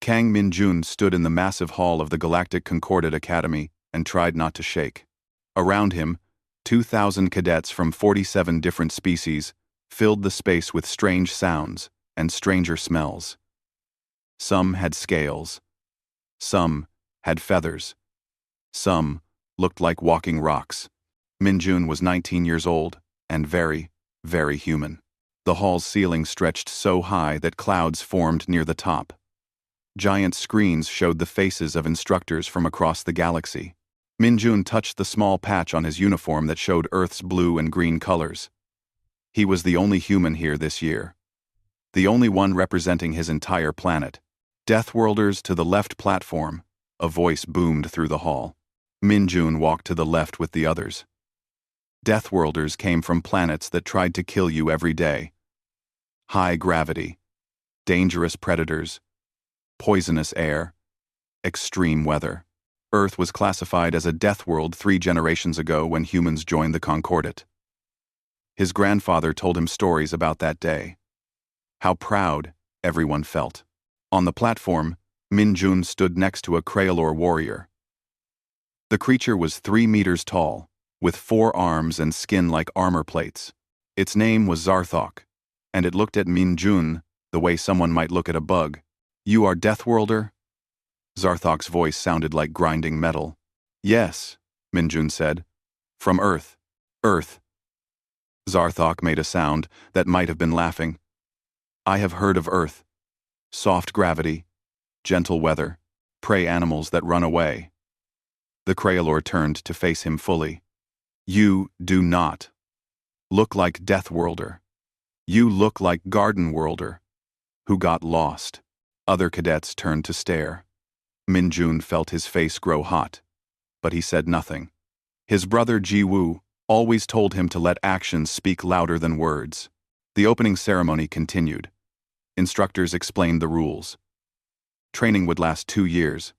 Kang Min-jun stood in the massive hall of the Galactic Concordate Academy and tried not to shake. Around him, 2,000 cadets from 47 different species filled the space with strange sounds and stranger smells. Some had scales. Some had feathers. Some looked like walking rocks. Min-jun was 19 years old and very, very human. The hall's ceiling stretched so high that clouds formed near the top. Giant screens showed the faces of instructors from across the galaxy. Min-jun touched the small patch on his uniform that showed Earth's blue and green colors. He was the only human here this year. The only one representing his entire planet. Deathworlders to the left platform, a voice boomed through the hall. Min-jun walked to the left with the others. Deathworlders came from planets that tried to kill you every day. High gravity, dangerous predators, poisonous air, extreme weather. Earth was classified as a death world 3 generations ago when humans joined the Concordate. His grandfather told him stories about that day. How proud everyone felt. On the platform, Min-jun stood next to a Craylor warrior. The creature was 3 meters tall, with 4 arms and skin like armor plates. Its name was Zarthok, and it looked at Min-jun the way someone might look at a bug. "You are Deathworlder?" Zarthok's voice sounded like grinding metal. "Yes," Min-jun said. "From Earth." "Earth." Zarthok made a sound that might have been laughing. "I have heard of Earth. Soft gravity, gentle weather, prey animals that run away." The Craylor turned to face him fully. "You do not look like Deathworlder. You look like Garden-worlder, who got lost." Other cadets turned to stare. Min-jun felt his face grow hot, but he said nothing. His brother Ji-woo always told him to let actions speak louder than words. The opening ceremony continued. Instructors explained the rules. Training would last 2 years.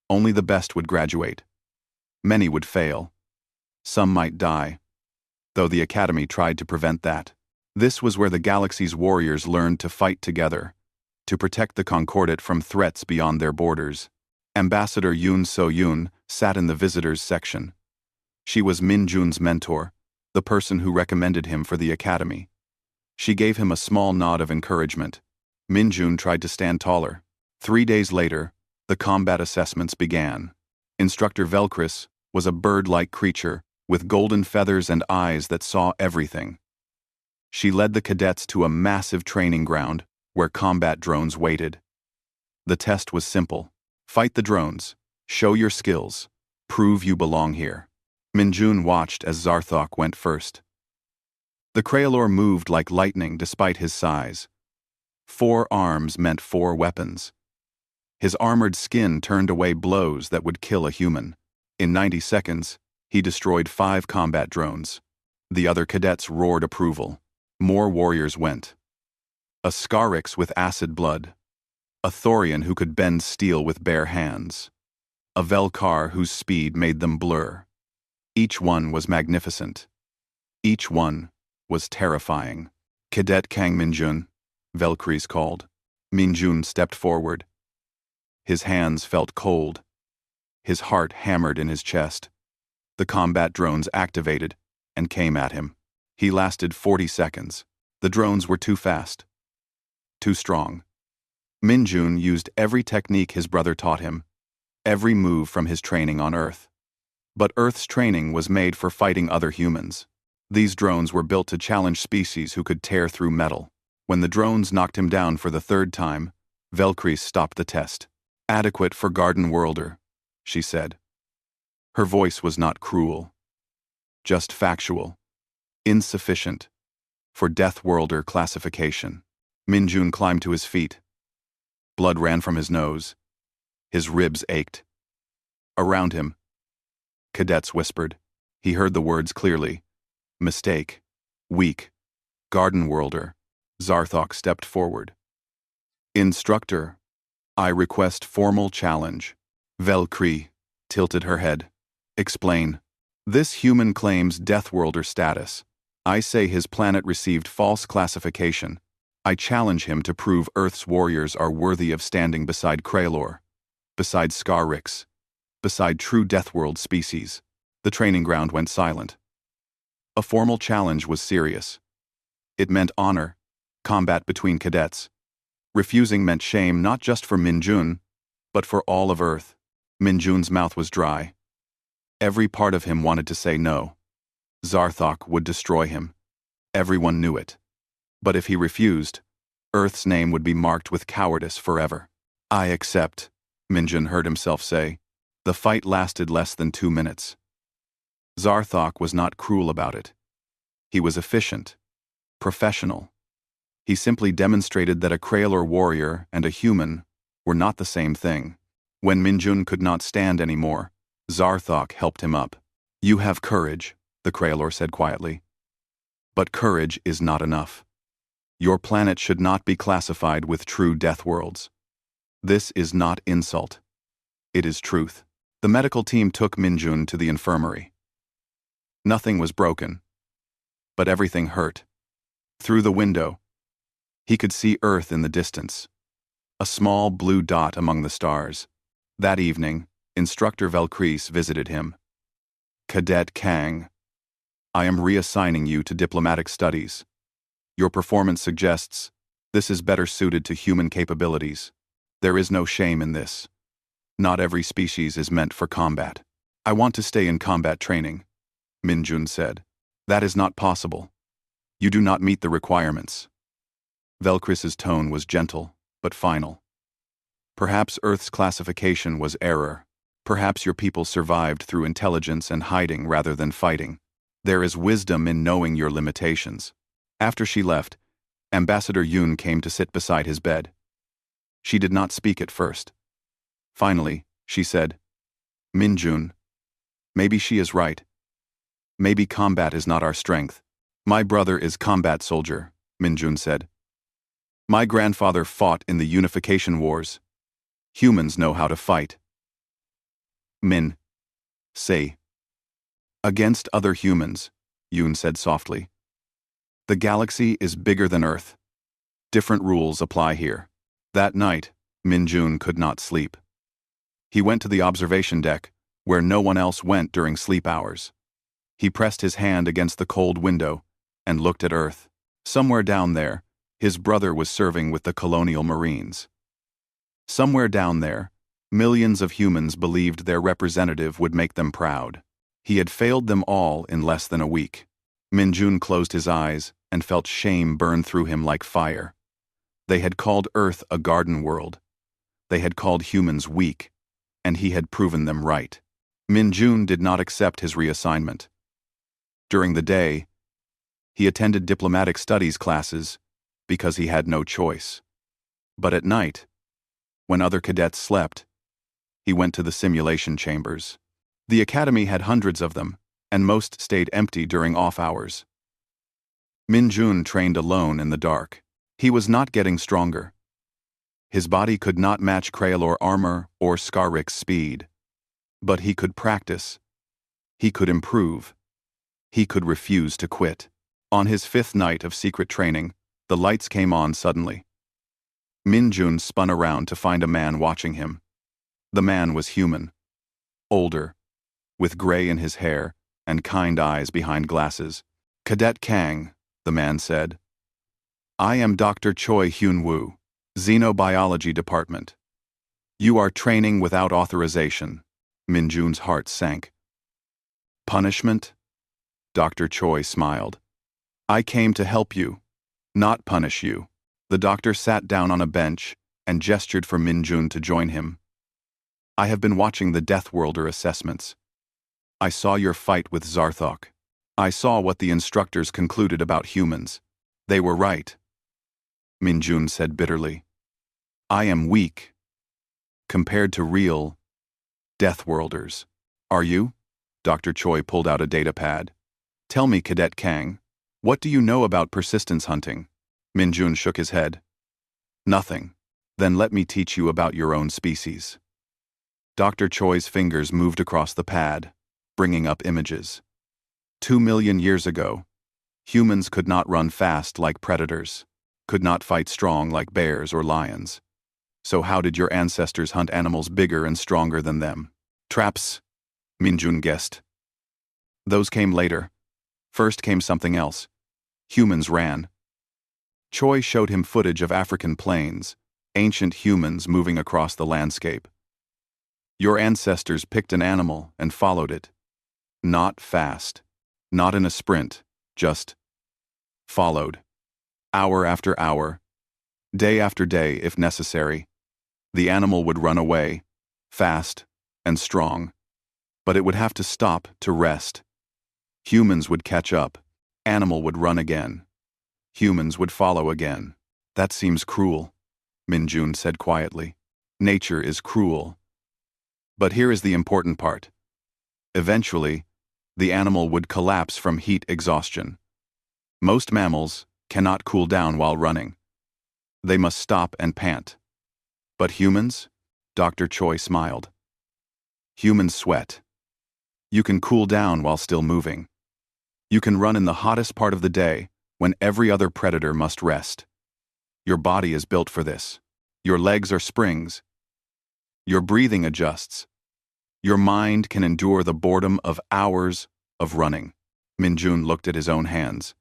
Only the best would graduate. Many would fail. Some might die, though the Academy tried to prevent that. This was where the galaxy's warriors learned to fight together, to protect the Concordate from threats beyond their borders. Ambassador Yoon So-yoon sat in the visitors section. She was Min-jun's mentor, the person who recommended him for the Academy. She gave him a small nod of encouragement. Min-jun tried to stand taller. 3 days later, the combat assessments began. Instructor Velcris was a bird-like creature with golden feathers and eyes that saw everything. She led the cadets to a massive training ground where combat drones waited. The test was simple. Fight the drones, show your skills, prove you belong here. Min-jun watched as Zarthok went first. The Craylor moved like lightning despite his size. 4 arms meant 4 weapons. His armored skin turned away blows that would kill a human. In 90 seconds, he destroyed 5 combat drones. The other cadets roared approval. More warriors went. A Scarix with acid blood. A Thorian who could bend steel with bare hands. A Velkar whose speed made them blur. Each one was magnificent. Each one was terrifying. "Cadet Kang Min-jun," Velcris called. Min-jun stepped forward. His hands felt cold. His heart hammered in his chest. The combat drones activated and came at him. He lasted 40 seconds. The drones were too fast. Too strong. Min-jun used every technique his brother taught him, every move from his training on Earth. But Earth's training was made for fighting other humans. These drones were built to challenge species who could tear through metal. When the drones knocked him down for the 3rd time, Velcris stopped the test. "Adequate for Garden-worlder," she said. Her voice was not cruel, just factual. Insufficient for Deathworlder classification. Min-jun climbed to his feet. Blood ran from his nose. His ribs ached. Around him, cadets whispered. He heard the words clearly. Mistake. Weak. Garden-worlder. Zarthok stepped forward. "Instructor, I request formal challenge." Velcris tilted her head. "Explain." "This human claims Deathworlder status. I say his planet received false classification. I challenge him to prove Earth's warriors are worthy of standing beside Kraelor, beside Scarrix, beside true Deathworld species. The training ground went silent. A formal challenge was serious. It meant honor, combat between cadets. Refusing meant shame not just for Minjun, but for all of Earth. Minjun's mouth was dry. Every part of him wanted to say no. Zarthok would destroy him. Everyone knew it. But if he refused, Earth's name would be marked with cowardice forever. I accept, Minjun heard himself say. The fight lasted less than 2 minutes. Zarthok was not cruel about it. He was efficient, professional. He simply demonstrated that a Kraelor warrior and a human were not the same thing. When Minjun could not stand anymore, Zarthok helped him up. You have courage, the Kraelor said quietly. But courage is not enough. Your planet should not be classified with true death worlds. This is not insult. It is truth. The medical team took Minjun to the infirmary. Nothing was broken, but everything hurt. Through the window, he could see Earth in the distance, a small blue dot among the stars. That evening, Instructor Velcrease visited him. Cadet Kang, I am reassigning you to diplomatic studies. Your performance suggests this is better suited to human capabilities. There is no shame in this. Not every species is meant for combat. I want to stay in combat training, Minjun said. That is not possible. You do not meet the requirements. Velcrease's tone was gentle, but final. Perhaps Earth's classification was error. Perhaps your people survived through intelligence and hiding rather than fighting. There is wisdom in knowing your limitations. After she left, Ambassador Yun came to sit beside his bed. She did not speak at first. Finally, she said, Minjun, maybe she is right. Maybe combat is not our strength. My brother is combat soldier, Minjun said. My grandfather fought in the Unification Wars. Humans know how to fight. Min. Say. Against other humans, Yun said softly. The galaxy is bigger than Earth. Different rules apply here. That night, Minjun could not sleep. He went to the observation deck, where no one else went during sleep hours. He pressed his hand against the cold window and looked at Earth. Somewhere down there, his brother was serving with the Colonial Marines. Somewhere down there, millions of humans believed their representative would make them proud. He had failed them all in less than a week. Minjun closed his eyes and felt shame burn through him like fire. They had called Earth a garden world. They had called humans weak, and he had proven them right. Minjun did not accept his reassignment. During the day, he attended diplomatic studies classes because he had no choice. But at night, when other cadets slept, he went to the simulation chambers. The academy had hundreds of them, and most stayed empty during off hours. Minjun trained alone in the dark. He was not getting stronger. His body could not match Kraelor armor or Scarrix's speed. But he could practice. He could improve. He could refuse to quit. On his 5th night of secret training, the lights came on suddenly. Minjun spun around to find a man watching him. The man was human. Older, with gray in his hair and kind eyes behind glasses. Cadet Kang, the man said. I am Dr. Choi Hyun-woo, Xenobiology Department. You are training without authorization. Minjun's heart sank. Punishment? Dr. Choi smiled. I came to help you, not punish you. The doctor sat down on a bench and gestured for Minjun to join him. I have been watching the Deathworlder assessments. I saw your fight with Zarthok. I saw what the instructors concluded about humans. They were right. Minjun said bitterly. I am weak, compared to real Deathworlders. Are you? Dr. Choi pulled out a data pad. Tell me, Cadet Kang, what do you know about persistence hunting? Minjun shook his head. Nothing. Then let me teach you about your own species. Dr. Choi's fingers moved across the pad, bringing up images. 2 million years ago, humans could not run fast like predators. could not fight strong like bears or lions. So how did your ancestors hunt animals bigger and stronger than them? Traps, Minjun guessed. Those came later. First came something else. Humans ran. Choi showed him footage of African plains, ancient humans moving across the landscape. Your ancestors picked an animal and followed it. Not fast. Not in a sprint. Just followed. Hour after hour. Day after day, if necessary. The animal would run away, fast and strong. But it would have to stop to rest. Humans would catch up. Animal would run again. Humans would follow again. That seems cruel, Minjun said quietly. Nature is cruel. But here is the important part. Eventually, the animal would collapse from heat exhaustion. Most mammals cannot cool down while running. They must stop and pant. But humans? Dr. Choi smiled. Humans sweat. You can cool down while still moving. You can run in the hottest part of the day when every other predator must rest. Your body is built for this. Your legs are springs. Your breathing adjusts. Your mind can endure the boredom of hours of running. Minjun looked at his own hands.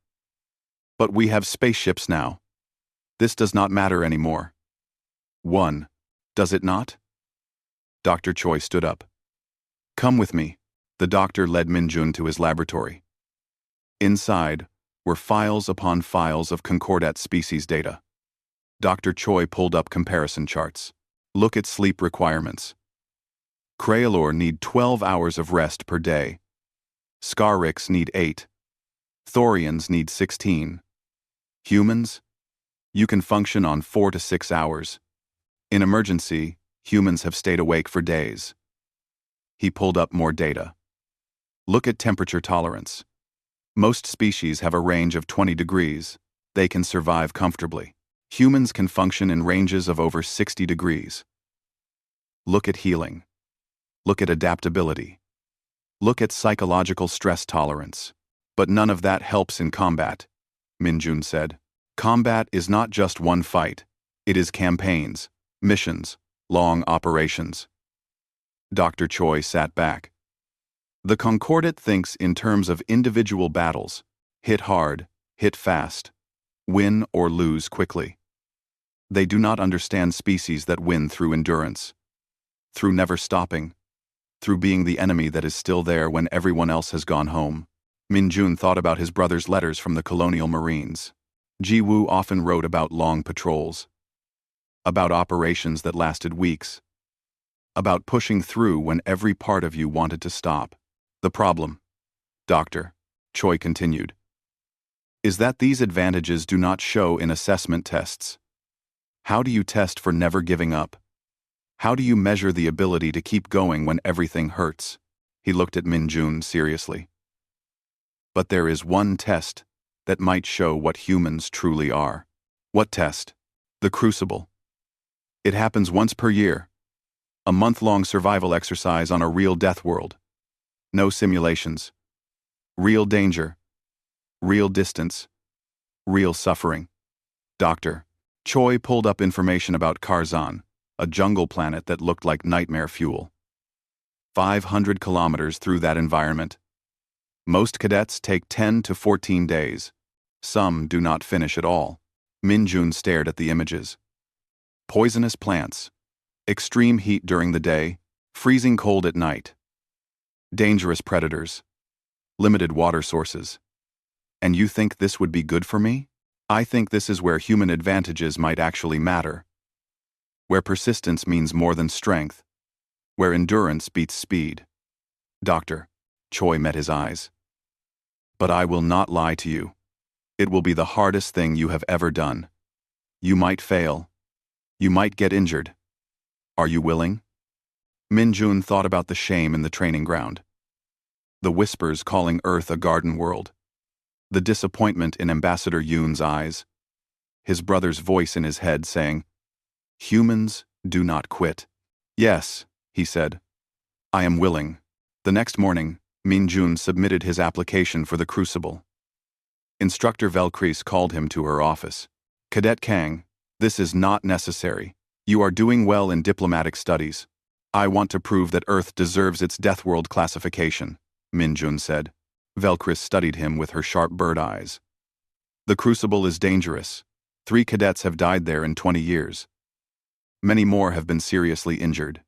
But we have spaceships now. This does not matter anymore. Does it not? Dr. Choi stood up. Come with me. The doctor led Minjun to his laboratory. Inside were files upon files of Concordat species data. Dr. Choi pulled up comparison charts. Look at sleep requirements. Craylor need 12 hours of rest per day. Scarrix need 8. Thorians need 16. Humans? You can function on 4 to 6 hours. In emergency, humans have stayed awake for days. He pulled up more data. Look at temperature tolerance. Most species have a range of 20 degrees. They can survive comfortably. Humans can function in ranges of over 60 degrees. Look at healing. Look at adaptability. Look at psychological stress tolerance. But none of that helps in combat, Minjun said. Combat is not just one fight. It is campaigns, missions, long operations. Dr. Choi sat back. The Concordat thinks in terms of individual battles. Hit hard, hit fast, win or lose quickly. They do not understand species that win through endurance, through never stopping, through being the enemy that is still there when everyone else has gone home. Minjun thought about his brother's letters from the colonial marines. Ji-woo often wrote about long patrols, about operations that lasted weeks, about pushing through when every part of you wanted to stop. The problem, Dr. Choi continued, is that these advantages do not show in assessment tests. How do you test for never giving up? How do you measure the ability to keep going when everything hurts? He looked at Minjun seriously. But there is one test that might show what humans truly are. What test? The Crucible. It happens once per year. A month-long survival exercise on a real death world. No simulations. Real danger. Real distance. Real suffering. Dr. Choi pulled up information about Karzan, a jungle planet that looked like nightmare fuel. 500 kilometers through that environment. Most cadets take 10 to 14 days. Some do not finish at all. Minjun stared at the images. Poisonous plants. Extreme heat during the day. Freezing cold at night. Dangerous predators. Limited water sources. And you think this would be good for me? I think this is where human advantages might actually matter. Where persistence means more than strength. Where endurance beats speed. Dr. Choi met his eyes. But I will not lie to you. It will be the hardest thing you have ever done. You might fail. You might get injured. Are you willing? Minjun thought about the shame in the training ground. The whispers calling Earth a garden world. The disappointment in Ambassador Yoon's eyes. His brother's voice in his head saying, "Humans do not quit." "Yes," he said. "I am willing." The next morning, Minjun submitted his application for the Crucible. Instructor Velkris called him to her office. Cadet Kang, this is not necessary. You are doing well in diplomatic studies. I want to prove that Earth deserves its Deathworld classification, Min Jun said. Velcris studied him with her sharp bird eyes. The Crucible is dangerous. 3 cadets have died there in 20 years. Many more have been seriously injured.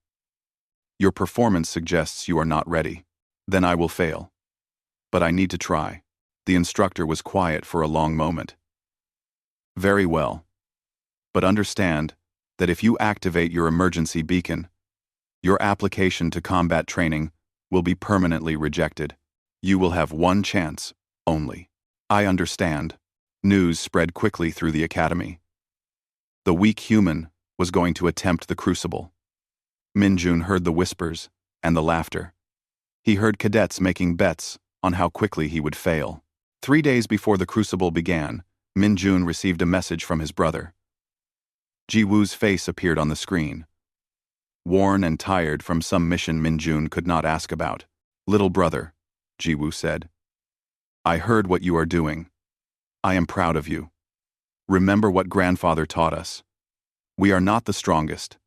Your performance suggests you are not ready. Then I will fail. But I need to try. The instructor was quiet for a long moment. Very well. But understand that if you activate your emergency beacon, your application to combat training will be permanently rejected. You will have one chance only. I understand. News spread quickly through the academy. The weak human was going to attempt the Crucible. Min Jun heard the whispers and the laughter. He heard cadets making bets on how quickly he would fail. 3 days before the Crucible began, Min Jun received a message from his brother. Ji Woo's face appeared on the screen. Worn and tired from some mission Min Jun could not ask about. Little brother, Ji Woo said. I heard what you are doing. I am proud of you. Remember what grandfather taught us. We are not the strongest.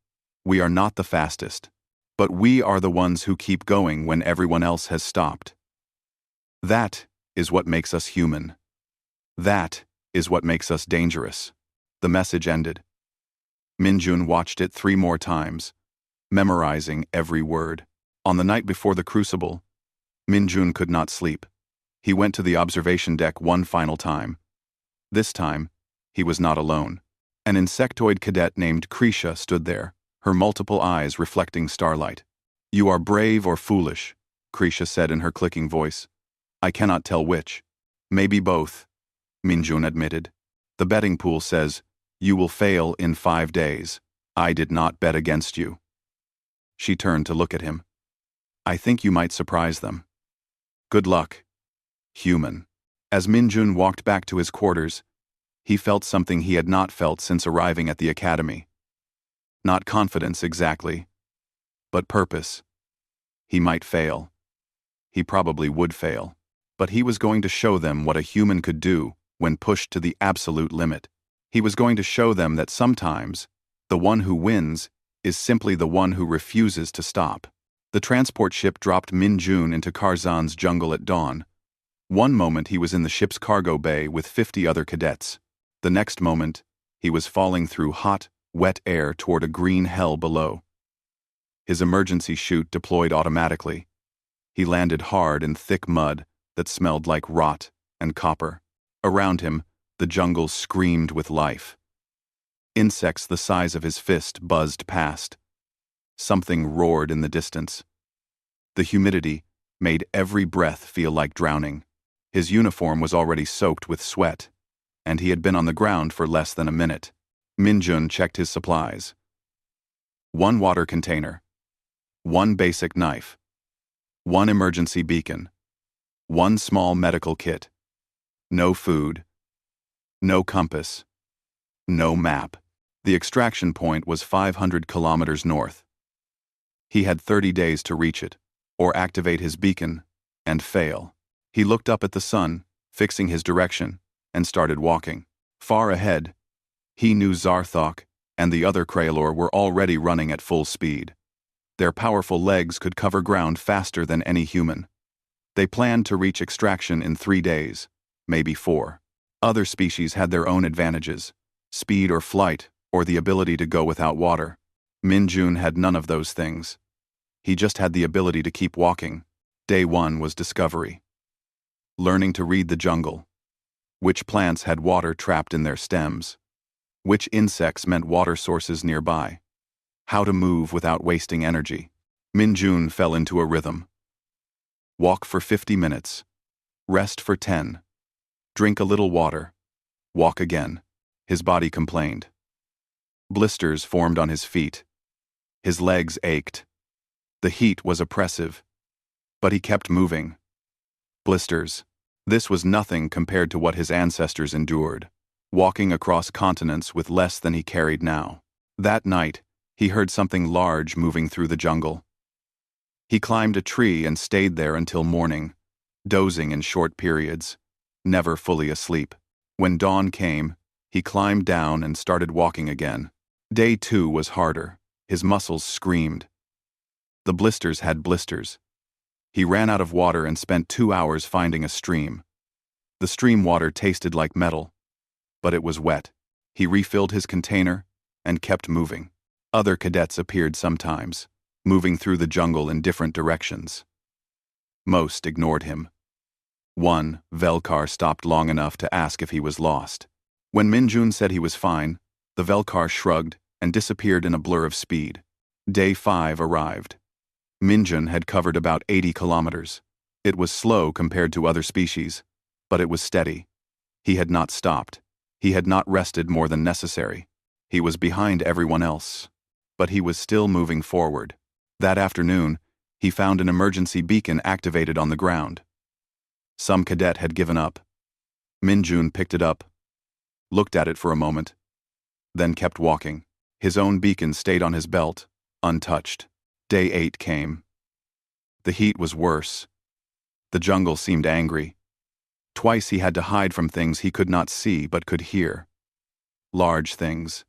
We are not the fastest. But we are the ones who keep going when everyone else has stopped. That is what makes us human. That is what makes us dangerous. The message ended. Min Jun watched it 3 more times, memorizing every word. On the night before the Crucible, Min Jun could not sleep. He went to the observation deck one final time. This time, he was not alone. An insectoid cadet named Krisha stood there, her multiple eyes reflecting starlight. You are brave or foolish, Krisha said in her clicking voice. I cannot tell which. Maybe both, Min Jun admitted. The betting pool says, you will fail in 5 days. I did not bet against you. She turned to look at him. I think you might surprise them. Good luck, human. As Min Jun walked back to his quarters, he felt something he had not felt since arriving at the academy. Not confidence exactly, but purpose. He might fail. He probably would fail. But he was going to show them what a human could do when pushed to the absolute limit. He was going to show them that sometimes, the one who wins is simply the one who refuses to stop. The transport ship dropped Min Jun into Karzan's jungle at dawn. One moment he was in the ship's cargo bay with 50 other cadets. The next moment, he was falling through hot, wet air toward a green hell below. His emergency chute deployed automatically. He landed hard in thick mud that smelled like rot and copper. Around him, the jungle screamed with life. Insects the size of his fist buzzed past. Something roared in the distance. The humidity made every breath feel like drowning. His uniform was already soaked with sweat, and he had been on the ground for less than a minute. Min Jun checked his supplies. 1 water container. 1 basic knife. 1 emergency beacon. 1 small medical kit. No food. No compass. No map. The extraction point was 500 kilometers north. He had 30 days to reach it, or activate his beacon, and fail. He looked up at the sun, fixing his direction, and started walking. Far ahead, he knew Zarthok and the other Kraelor were already running at full speed. Their powerful legs could cover ground faster than any human. They planned to reach extraction in 3 days, maybe 4. Other species had their own advantages, speed or flight, or the ability to go without water. Min Jun had none of those things. He just had the ability to keep walking. Day 1 was discovery. Learning to read the jungle. Which plants had water trapped in their stems? Which insects meant water sources nearby? How to move without wasting energy. Min Jun fell into a rhythm. Walk for 50 minutes. Rest for 10. Drink a little water. Walk again. His body complained. Blisters formed on his feet. His legs ached. The heat was oppressive. But he kept moving. Blisters. This was nothing compared to what his ancestors endured, walking across continents with less than he carried now. That night, he heard something large moving through the jungle. He climbed a tree and stayed there until morning, dozing in short periods, never fully asleep. When dawn came, He climbed down and started walking again. Day 2 was harder. His muscles screamed. The blisters had blisters. He ran out of water and spent 2 hours finding a stream. The stream water tasted like metal, but it was wet. He refilled his container and kept moving. Other cadets appeared sometimes, moving through the jungle in different directions. Most ignored him. One, Velkar, stopped long enough to ask if he was lost. When Minjun said he was fine, the Velkar shrugged and disappeared in a blur of speed. Day 5 arrived. Minjun had covered about 80 kilometers. It was slow compared to other species, but it was steady. He had not stopped. He had not rested more than necessary. He was behind everyone else, but he was still moving forward. That afternoon, he found an emergency beacon activated on the ground. Some cadet had given up. Minjun picked it up, looked at it for a moment, then kept walking. His own beacon stayed on his belt, untouched. Day 8 came. The heat was worse. The jungle seemed angry. Twice he had to hide from things he could not see but could hear. Large things.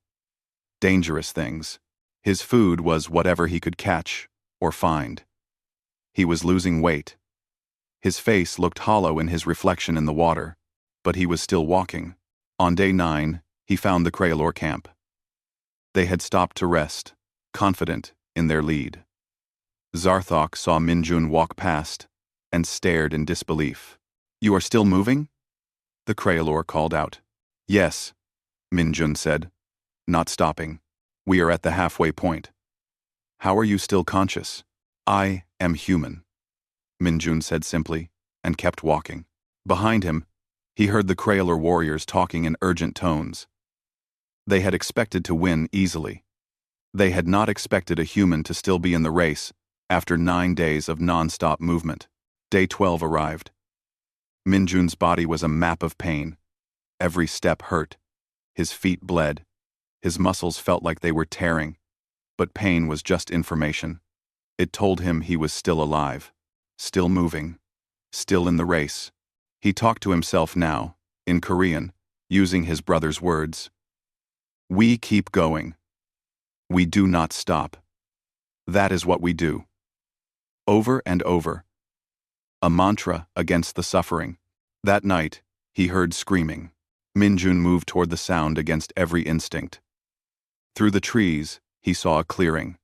Dangerous things. His food was whatever he could catch or find. He was losing weight. His face looked hollow in his reflection in the water, but he was still walking. On day 9, he found the Craylor camp. They had stopped to rest, confident in their lead. Zarthok saw Minjun walk past and stared in disbelief. "You are still moving?" The Craylor called out. "Yes," Minjun said, not stopping. "We are at the halfway point." "How are you still conscious?" "I am human," Minjun said simply, and kept walking. Behind him, he heard the Craylor warriors talking in urgent tones. They had expected to win easily. They had not expected a human to still be in the race after 9 days of non-stop movement. Day 12 arrived. Minjun's body was a map of pain. Every step hurt. His feet bled. His muscles felt like they were tearing. But pain was just information. It told him he was still alive, still moving, still in the race. He talked to himself now, in Korean, using his brother's words. "We keep going. We do not stop. That is what we do." Over and over. A mantra against the suffering. That night, he heard screaming. Minjun moved toward the sound against every instinct. Through the trees, he saw a clearing.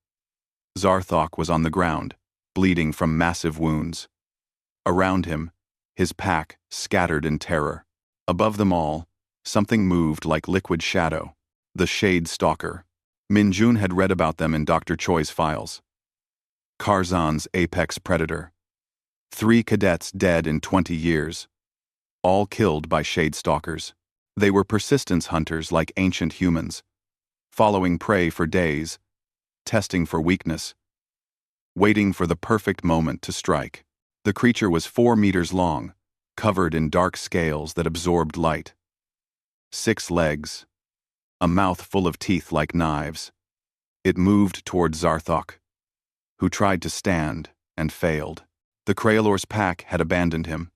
Zarthok was on the ground, bleeding from massive wounds. Around him, his pack scattered in terror. Above them all, something moved like liquid shadow. The Shade Stalker. Minjun had read about them in Dr. Choi's files. Karzan's apex predator. 3 cadets dead in 20 years. All killed by Shade Stalkers. They were persistence hunters like ancient humans, following prey for days, testing for weakness, waiting for the perfect moment to strike. The creature was 4 meters long, covered in dark scales that absorbed light. 6 legs. A mouth full of teeth like knives. It moved toward Zarthok, who tried to stand and failed. The Craylor's pack had abandoned him.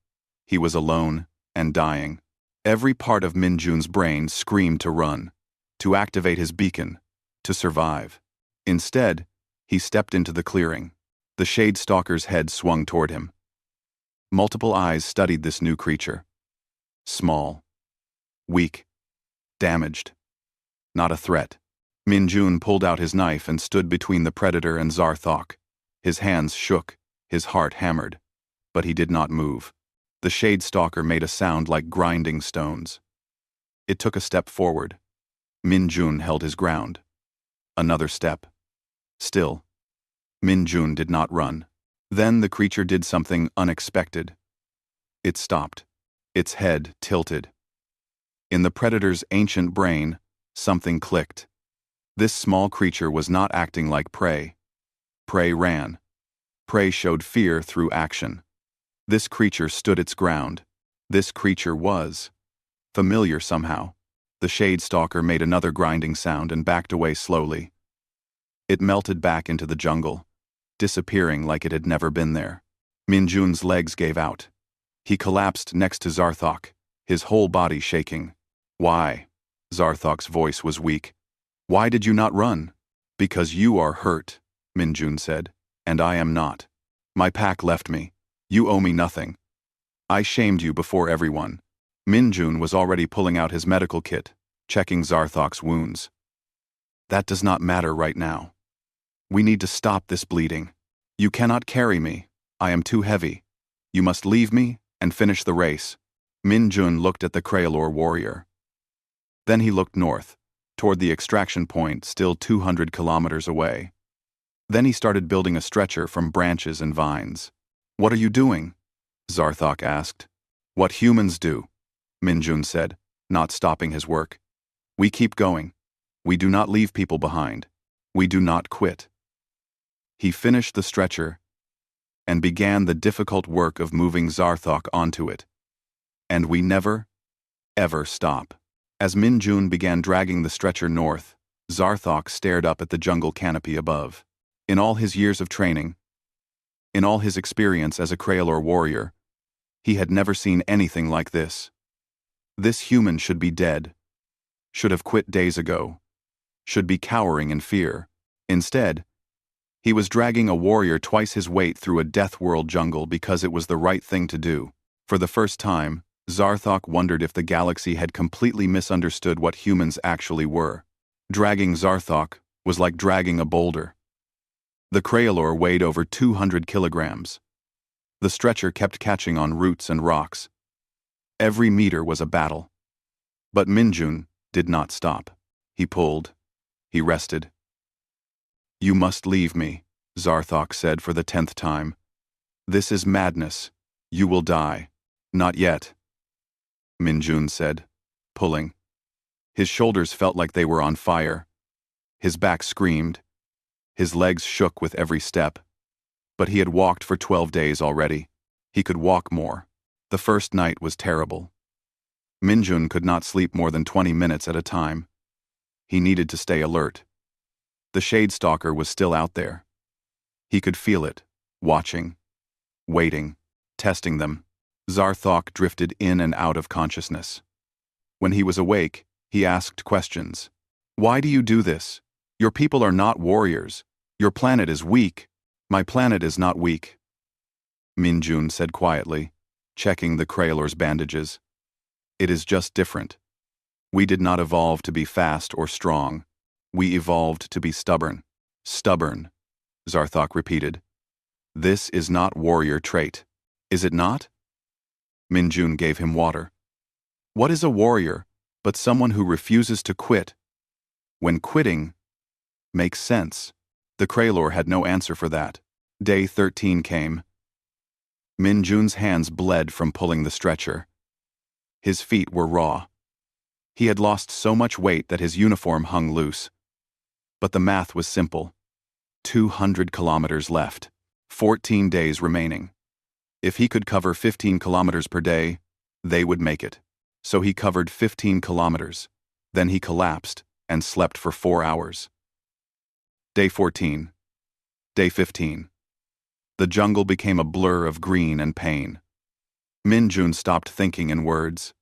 He was alone and dying. Every part of Minjun's brain screamed to run, to activate his beacon, to survive. Instead, he stepped into the clearing. The Shade Stalker's head swung toward him. Multiple eyes studied this new creature. Small, weak, damaged. Not a threat. Minjun pulled out his knife and stood between the predator and Zarthok. His hands shook, his heart hammered, but he did not move. The Shade Stalker made a sound like grinding stones. It took a step forward. Minjun held his ground. Another step. Still. Minjun did not run. Then the creature did something unexpected. It stopped. Its head tilted. In the predator's ancient brain, something clicked. This small creature was not acting like prey. Prey ran. Prey showed fear through action. This creature stood its ground. This creature was familiar somehow. The Shade Stalker made another grinding sound and backed away slowly. It melted back into the jungle, disappearing like it had never been there. Minjun's legs gave out. He collapsed next to Zarthok, his whole body shaking. "Why?" Zarthok's voice was weak. Why did you not run? Because you are hurt, Minjun said, and I am not. My pack left me. You owe me nothing. I shamed you before everyone. Minjun was already pulling out his medical kit, checking Zarthok's wounds. That does not matter right now. We need to stop this bleeding. You cannot carry me. I am too heavy. You must leave me and finish the race. Minjun looked at the Craylor warrior. Then he looked north, toward the extraction point still 200 kilometers away. Then he started building a stretcher from branches and vines. What are you doing? Zarthok asked. What humans do, Minjun said, not stopping his work. We keep going. We do not leave people behind. We do not quit. He finished the stretcher and began the difficult work of moving Zarthok onto it. And we never, ever stop. As Minjun began dragging the stretcher north, Zarthok stared up at the jungle canopy above. In all his years of training, in all his experience as a Craylor warrior, he had never seen anything like this. This human should be dead, should have quit days ago, should be cowering in fear. Instead, he was dragging a warrior twice his weight through a death-world jungle because it was the right thing to do. For the first time, Zarthok wondered if the galaxy had completely misunderstood what humans actually were. Dragging Zarthok was like dragging a boulder. The Craylor weighed over 200 kilograms. The stretcher kept catching on roots and rocks. Every meter was a battle. But Minjun did not stop. He pulled. He rested. You must leave me, Zarthok said for the 10th time. This is madness. You will die. Not yet, Minjun said, pulling. His shoulders felt like they were on fire. His back screamed. His legs shook with every step. But he had walked for 12 days already. He could walk more. The first night was terrible. Minjun could not sleep more than 20 minutes at a time. He needed to stay alert. The Shade Stalker was still out there. He could feel it, watching, waiting, testing them. Zarthok drifted in and out of consciousness. When he was awake, he asked questions. Why do you do this? Your people are not warriors. Your planet is weak. My planet is not weak, Minjun said quietly, checking the Craylor's bandages. It is just different. We did not evolve to be fast or strong. We evolved to be stubborn. Stubborn, Zarthok repeated. This is not warrior trait. Is it not? Minjun gave him water. What is a warrior but someone who refuses to quit? When quitting makes sense. The Craylor had no answer for that. Day 13 came. Minjun's hands bled from pulling the stretcher. His feet were raw. He had lost so much weight that his uniform hung loose. But the math was simple. 200 kilometers left. 14 days remaining. If he could cover 15 kilometers per day, they would make it. So he covered 15 kilometers. Then he collapsed and slept for 4 hours. Day 14. Day 15. The jungle became a blur of green and pain. Minjun stopped thinking in words.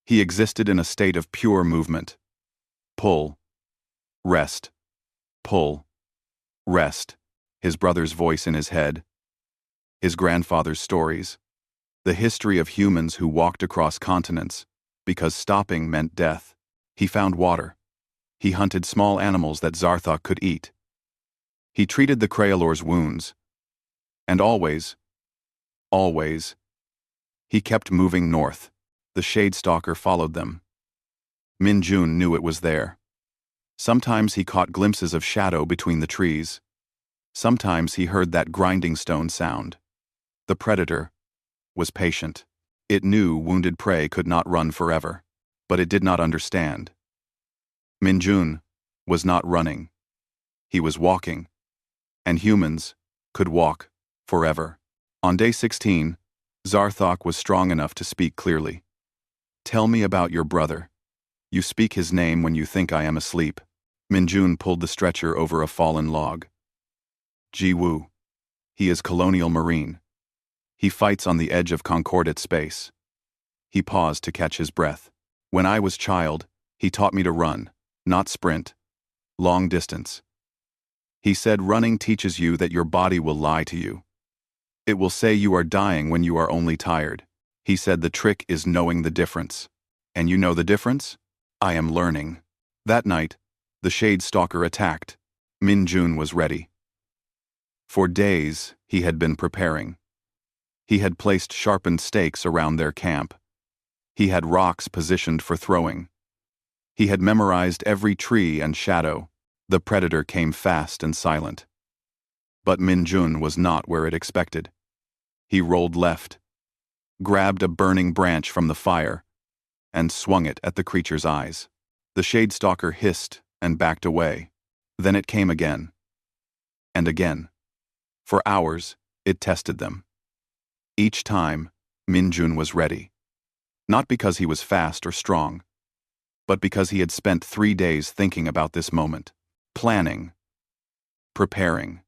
He existed in a state of pure movement. Pull. Rest. Pull. Rest. His brother's voice in his head. His grandfather's stories. The history of humans who walked across continents because stopping meant death. He found water. He hunted small animals that Zarthok could eat. He treated the Craylor's wounds. And always, he kept moving north. The Shade Stalker followed them. Minjun knew it was there. Sometimes he caught glimpses of shadow between the trees. Sometimes he heard that grinding stone sound. The predator was patient. It knew wounded prey could not run forever, but it did not understand. Minjun was not running. He was walking. And humans could walk forever. On day 16, Zarthok was strong enough to speak clearly. Tell me about your brother. You speak his name when you think I am asleep. Minjun pulled the stretcher over a fallen log. Ji-Woo. He is colonial marine. He fights on the edge of concordate space. He paused to catch his breath. When I was child, He taught me to run, not sprint. Long distance. He said running teaches you that your body will lie to you. It will say you are dying when you are only tired. He said the trick is knowing the difference. And you know the difference? I am learning. That night, the Shade Stalker attacked. Min Jun was ready. For days, he had been preparing. He had placed sharpened stakes around their camp. He had rocks positioned for throwing. He had memorized every tree and shadow. The predator came fast and silent. But Min Jun was not where it expected. He rolled left, grabbed a burning branch from the fire, and swung it at the creature's eyes. The Shade Stalker hissed and backed away. Then it came again. And again. For hours, it tested them. Each time, Min Jun was ready. Not because he was fast or strong, but because he had spent 3 days thinking about this moment, planning, preparing,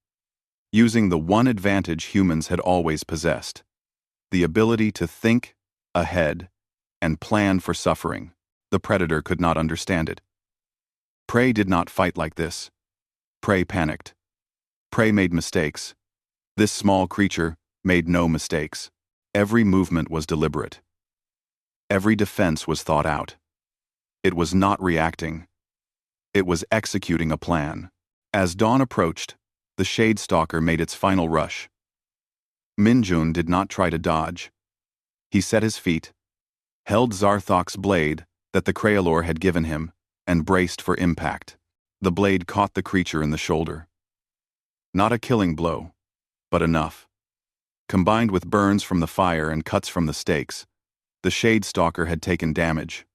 using the one advantage humans had always possessed, the ability to think ahead and plan for suffering. The predator could not understand it. Prey did not fight like this. Prey panicked. Prey made mistakes. This small creature made no mistakes. Every movement was deliberate. Every defense was thought out. It was not reacting. It was executing a plan. As dawn approached, the Shade Stalker made its final rush. Min Jun did not try to dodge. He set his feet, held Zarthok's blade that the Craylor had given him, and braced for impact. The blade caught the creature in the shoulder. Not a killing blow, but enough. Combined with burns from the fire and cuts from the stakes, the Shade Stalker had taken damage.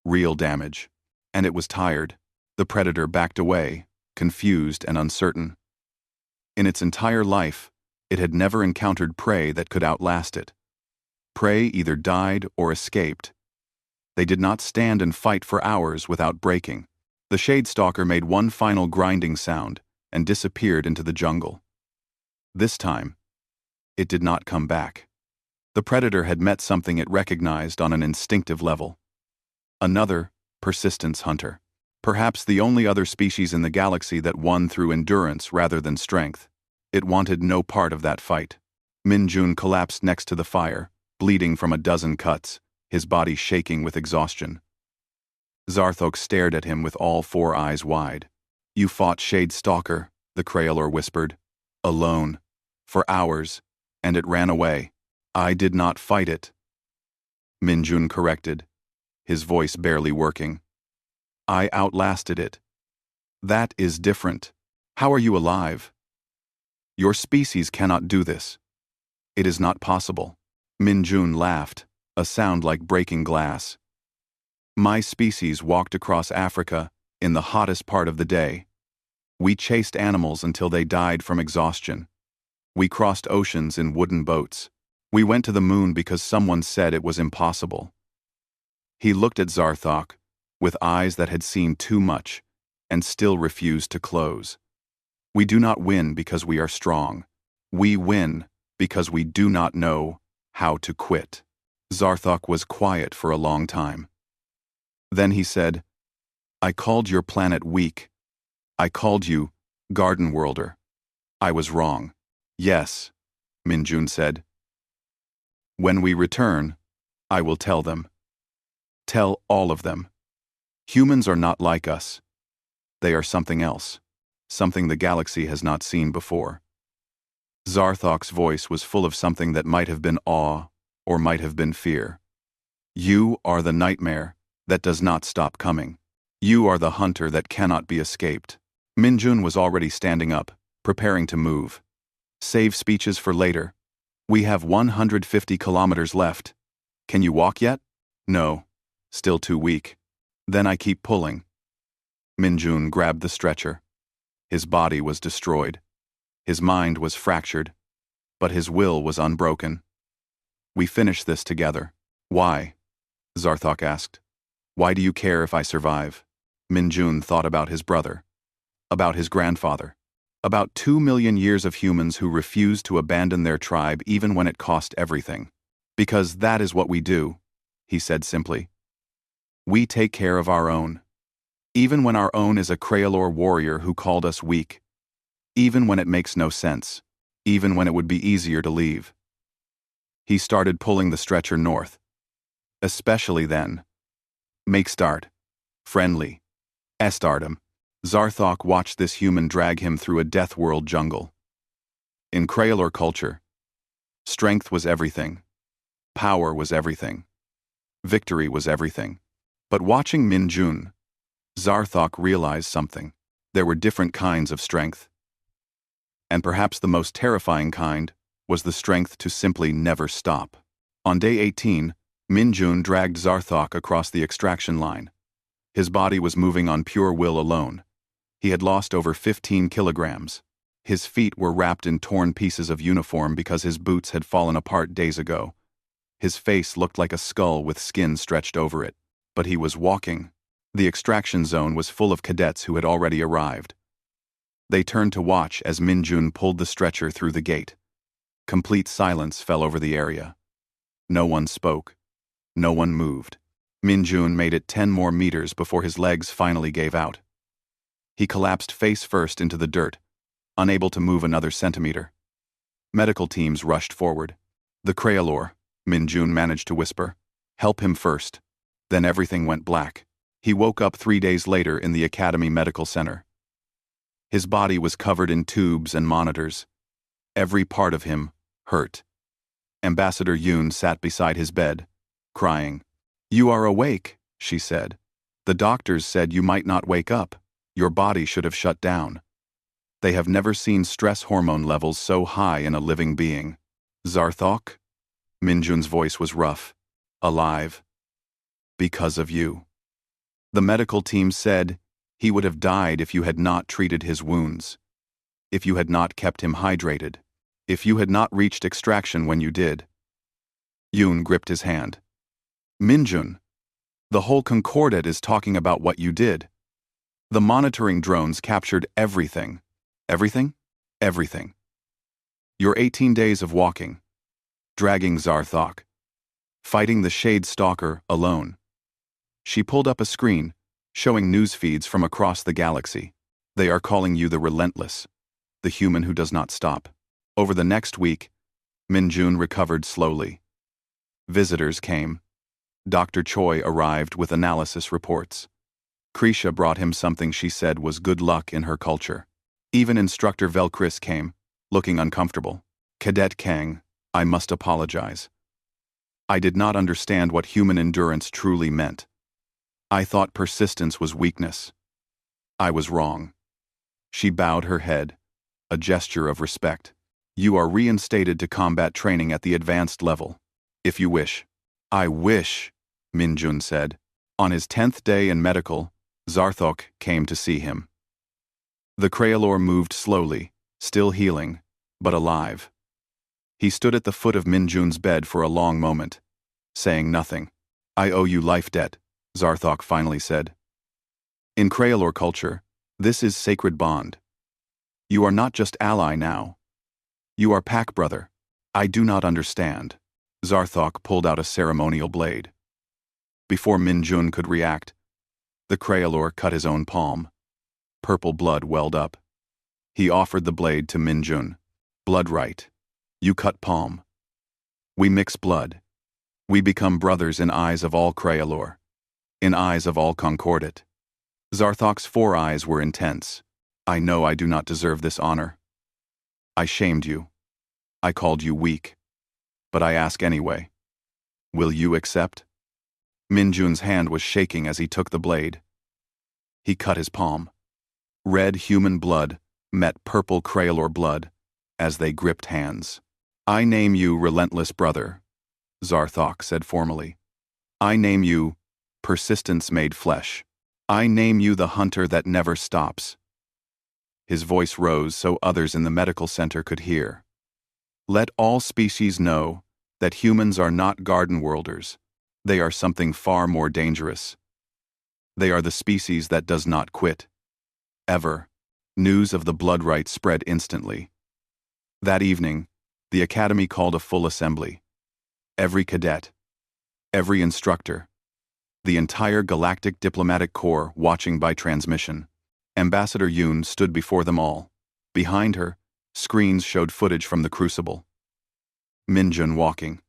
Real damage. And it was tired. The predator backed away, confused and uncertain. In its entire life, it had never encountered prey that could outlast it. Prey either died or escaped. They did not stand and fight for hours without breaking. The Shade Stalker made one final grinding sound and disappeared into the jungle. This time, it did not come back. The predator had met something it recognized on an instinctive level. Another persistence hunter. Perhaps the only other species in the galaxy that won through endurance rather than strength. It wanted no part of that fight. Min Jun collapsed next to the fire, bleeding from a dozen cuts, his body shaking with exhaustion. Zarthok stared at him with all 4 eyes wide. You fought Shade Stalker, the Craylor whispered. Alone. For hours. And it ran away. I did not fight it. Min Jun corrected, his voice barely working. I outlasted it. That is different. How are you alive? Your species cannot do this. It is not possible. Min Jun laughed, a sound like breaking glass. My species walked across Africa in the hottest part of the day. We chased animals until they died from exhaustion. We crossed oceans in wooden boats. We went to the moon because someone said it was impossible. He looked at Zarthok with eyes that had seen too much and still refused to close. We do not win because we are strong. We win because we do not know how to quit. Zarthok was quiet for a long time. Then he said, I called your planet weak. I called you Garden Worlder. I was wrong. Yes, Min Jun said. When we return, I will tell them. Tell all of them. Humans are not like us. They are something else, something the galaxy has not seen before. Zarthok's voice was full of something that might have been awe or might have been fear. You are the nightmare that does not stop coming. You are the hunter that cannot be escaped. Min Jun was already standing up, preparing to move. Save speeches for later. We have 150 kilometers left. Can you walk yet? No. Still too weak. Then I keep pulling. Min Jun grabbed the stretcher. His body was destroyed. His mind was fractured, but his will was unbroken. We finish this together. Why? Zarthok asked. Why do you care if I survive? Min Jun thought about his brother, about his grandfather, about 2 million years of humans who refused to abandon their tribe even when it cost everything. Because that is what we do, he said simply. We take care of our own. Even when our own is a Craylor warrior who called us weak. Even when it makes no sense. Even when it would be easier to leave. He started pulling the stretcher north. Especially then. Make start. Friendly. Estardom. Zarthok watched this human drag him through a death world jungle. In Craylor culture, strength was everything. Power was everything. Victory was everything. But watching Min Jun, Zarthok realized something. There were different kinds of strength. And perhaps the most terrifying kind was the strength to simply never stop. On day 18, Min Jun dragged Zarthok across the extraction line. His body was moving on pure will alone. He had lost over 15 kilograms. His feet were wrapped in torn pieces of uniform because his boots had fallen apart days ago. His face looked like a skull with skin stretched over it. But he was walking. The extraction zone was full of cadets who had already arrived. They turned to watch as Min Jun pulled the stretcher through the gate. Complete silence fell over the area. No one spoke. No one moved. Min Jun made it 10 more meters before his legs finally gave out. He collapsed face first into the dirt, unable to move another centimeter. Medical teams rushed forward. The Craylor, Min Jun managed to whisper. Help him first. Then everything went black. He woke up 3 days later in the Academy Medical Center. His body was covered in tubes and monitors. Every part of him hurt. Ambassador Yoon sat beside his bed, crying. You are awake, she said. The doctors said you might not wake up. Your body should have shut down. They have never seen stress hormone levels so high in a living being. Zarthok? Min Jun's voice was rough. Alive. Because of you. The medical team said he would have died if you had not treated his wounds. If you had not kept him hydrated. If you had not reached extraction when you did. Yoon gripped his hand. Min Jun, the whole Concordat is talking about what you did. The monitoring drones captured everything. Everything? Everything. Your 18 days of walking. Dragging Zarthok. Fighting the Shade Stalker alone. She pulled up a screen, showing news feeds from across the galaxy. They are calling you the Relentless, the human who does not stop. Over the next week, Min Jun recovered slowly. Visitors came. Dr. Choi arrived with analysis reports. Krisha brought him something she said was good luck in her culture. Even Instructor Velkris came, looking uncomfortable. Cadet Kang, I must apologize. I did not understand what human endurance truly meant. I thought persistence was weakness. I was wrong. She bowed her head, a gesture of respect. You are reinstated to combat training at the advanced level. If you wish. I wish, Min Jun said. On his 10th day in medical, Zarthok came to see him. The Craylor moved slowly, still healing, but alive. He stood at the foot of Min Jun's bed for a long moment, saying nothing. I owe you life debt, Zarthok finally said. In Craylor culture, this is sacred bond. You are not just ally now. You are pack brother. I do not understand. Zarthok pulled out a ceremonial blade. Before Min Jun could react, the Craylor cut his own palm. Purple blood welled up. He offered the blade to Min Jun. Blood right. You cut palm. We mix blood. We become brothers in eyes of all Craylor. In eyes of all Concordat. Zarthok's 4 eyes were intense. I know I do not deserve this honor. I shamed you. I called you weak. But I ask anyway. Will you accept? Min Jun's hand was shaking as he took the blade. He cut his palm. Red human blood met purple Craylor blood as they gripped hands. I name you Relentless Brother, Zarthok said formally. I name you Persistence Made Flesh. I name you the hunter that never stops. His voice rose so others in the medical center could hear. Let all species know that humans are not garden worlders. They are something far more dangerous. They are the species that does not quit. Ever. News of the blood right spread instantly. That evening, the Academy called a full assembly. Every cadet, every instructor, the entire Galactic Diplomatic Corps watching by transmission. Ambassador Yoon stood before them all. Behind her, screens showed footage from the Crucible. Minjun walking.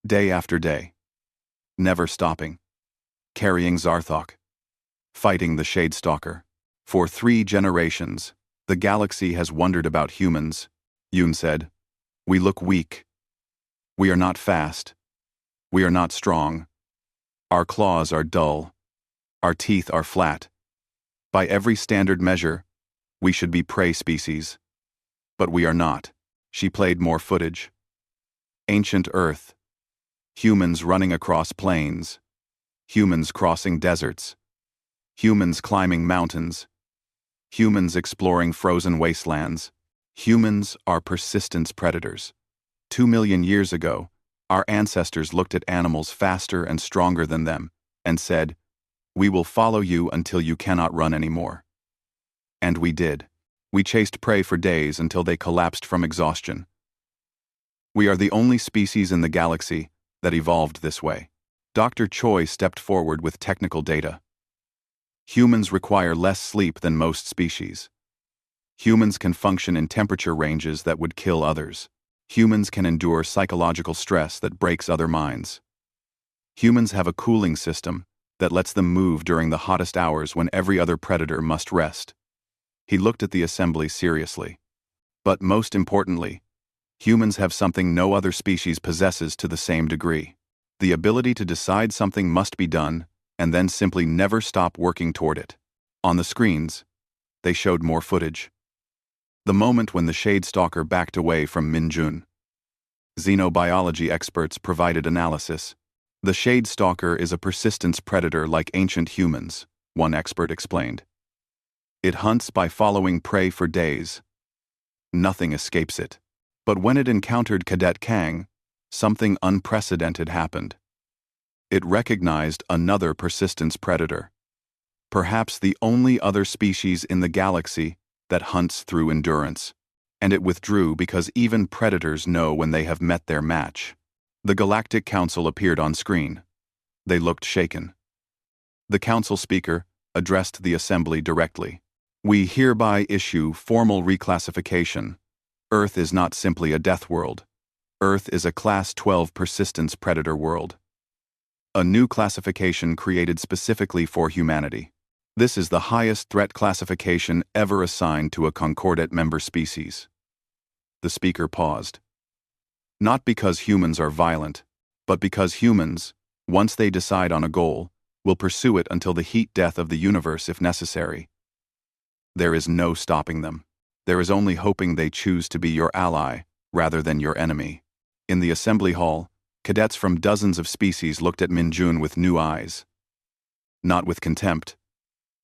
Day after day. Never stopping. Carrying Zarthok. Fighting the Shadestalker. For 3 generations, the galaxy has wondered about humans, Yoon said. We look weak. We are not fast. We are not strong. Our claws are dull. Our teeth are flat. By every standard measure, we should be prey species. But we are not. She played more footage. Ancient Earth. Humans running across plains. Humans crossing deserts. Humans climbing mountains. Humans exploring frozen wastelands. Humans are persistence predators. 2 million years ago, our ancestors looked at animals faster and stronger than them and said, "We will follow you until you cannot run anymore." And we did. We chased prey for days until they collapsed from exhaustion. We are the only species in the galaxy that evolved this way. Dr. Choi stepped forward with technical data. Humans require less sleep than most species. Humans can function in temperature ranges that would kill others. Humans can endure psychological stress that breaks other minds. Humans have a cooling system that lets them move during the hottest hours when every other predator must rest. He looked at the assembly seriously. But most importantly, humans have something no other species possesses to the same degree. The ability to decide something must be done and then simply never stop working toward it. On the screens, they showed more footage. The moment when the Shadestalker backed away from Minjun. Xenobiology experts provided analysis. The Shadestalker is a persistence predator like ancient humans, one expert explained. It hunts by following prey for days. Nothing escapes it. But when it encountered Cadet Kang, something unprecedented happened. It recognized another persistence predator. Perhaps the only other species in the galaxy that hunts through endurance. And it withdrew because even predators know when they have met their match. The Galactic Council appeared on screen. They looked shaken. The council speaker addressed the assembly directly. We hereby issue formal reclassification. Earth is not simply a death world. Earth is a Class 12 persistence predator world. A new classification created specifically for humanity. This is the highest threat classification ever assigned to a Concordat member species. The speaker paused. Not because humans are violent, but because humans, once they decide on a goal, will pursue it until the heat death of the universe if necessary. There is no stopping them. There is only hoping they choose to be your ally rather than your enemy. In the assembly hall, cadets from dozens of species looked at Minjun with new eyes. Not with contempt,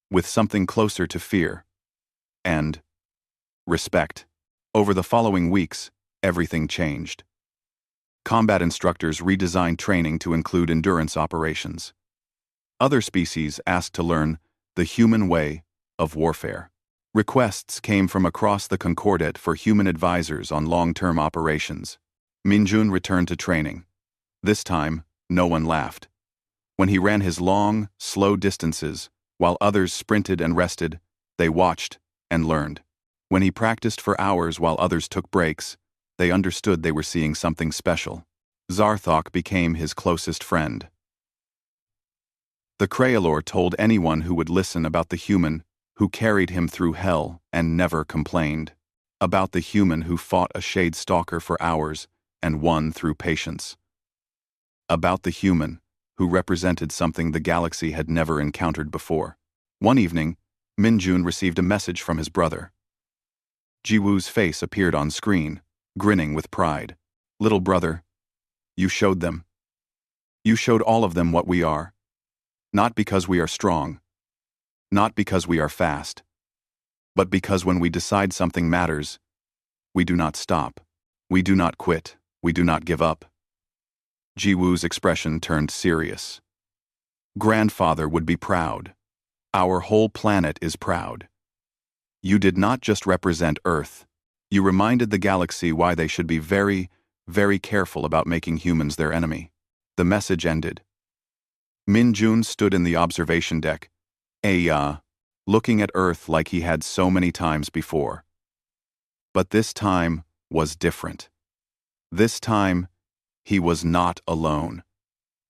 with something closer to fear. And respect. Over the following weeks, everything changed. Combat instructors redesigned training to include endurance operations. Other species asked to learn the human way of warfare. Requests came from across the Concordat for human advisors on long-term operations. Minjun returned to training. This time, no one laughed. When he ran his long, slow distances, while others sprinted and rested, they watched and learned. When he practiced for hours while others took breaks, they understood they were seeing something special. Zarthok became his closest friend. The Craylor told anyone who would listen about the human who carried him through hell and never complained. About the human who fought a Shadestalker for hours and won through patience. About the human who represented something the galaxy had never encountered before. One evening, Minjun received a message from his brother. Jiwoo's face appeared on screen, grinning with pride. Little brother, you showed them. You showed all of them what we are. Not because we are strong. Not because we are fast. But because when we decide something matters, we do not stop. We do not quit. We do not give up. Jiwoo's expression turned serious. Grandfather would be proud. Our whole planet is proud. You did not just represent Earth. You reminded the galaxy why they should be very, very careful about making humans their enemy. The message ended. Min Jun stood in the observation deck, looking at Earth like he had so many times before. But this time was different. This time, he was not alone.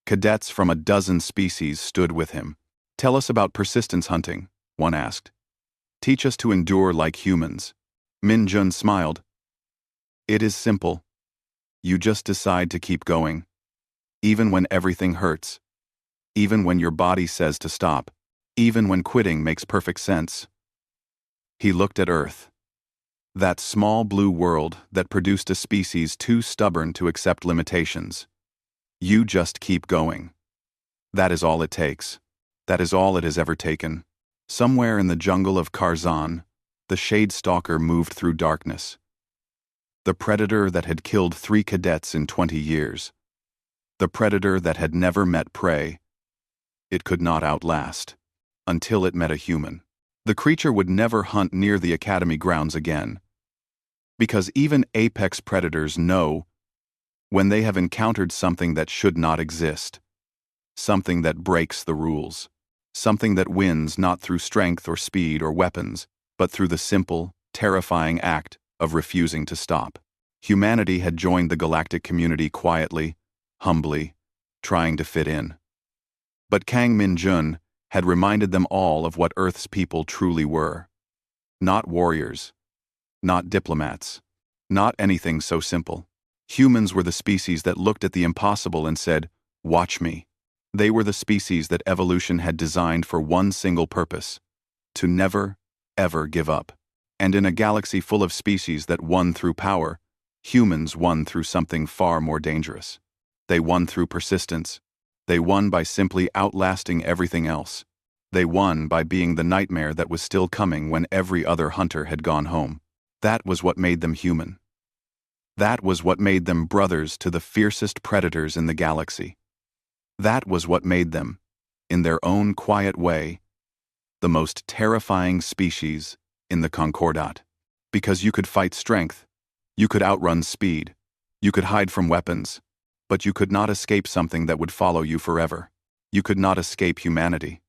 Cadets from a dozen species stood with him. "Tell us about persistence hunting," one asked. "Teach us to endure like humans." Min Jun smiled. "It is simple. You just decide to keep going. Even when everything hurts. Even when your body says to stop. Even when quitting makes perfect sense." He looked at Earth. That small blue world that produced a species too stubborn to accept limitations. You just keep going. That is all it takes. That is all it has ever taken. Somewhere in the jungle of Karzan, the Shade Stalker moved through darkness. The predator that had killed 3 cadets in 20 years. The predator that had never met prey. It could not outlast. Until it met a human. The creature would never hunt near the academy grounds again. Because even apex predators know when they have encountered something that should not exist. Something that breaks the rules. Something that wins not through strength or speed or weapons, but through the simple, terrifying act of refusing to stop. Humanity had joined the galactic community quietly, humbly, trying to fit in. But Kang Min Jun had reminded them all of what Earth's people truly were. Not warriors. Not diplomats. Not anything so simple. Humans were the species that looked at the impossible and said, "Watch me." They were the species that evolution had designed for one single purpose: to never, ever give up. And in a galaxy full of species that won through power, humans won through something far more dangerous. They won through persistence. They won by simply outlasting everything else. They won by being the nightmare that was still coming when every other hunter had gone home. That was what made them human. That was what made them brothers to the fiercest predators in the galaxy. That was what made them, in their own quiet way, the most terrifying species in the Concordat. Because you could fight strength, you could outrun speed, you could hide from weapons, but you could not escape something that would follow you forever. You could not escape humanity.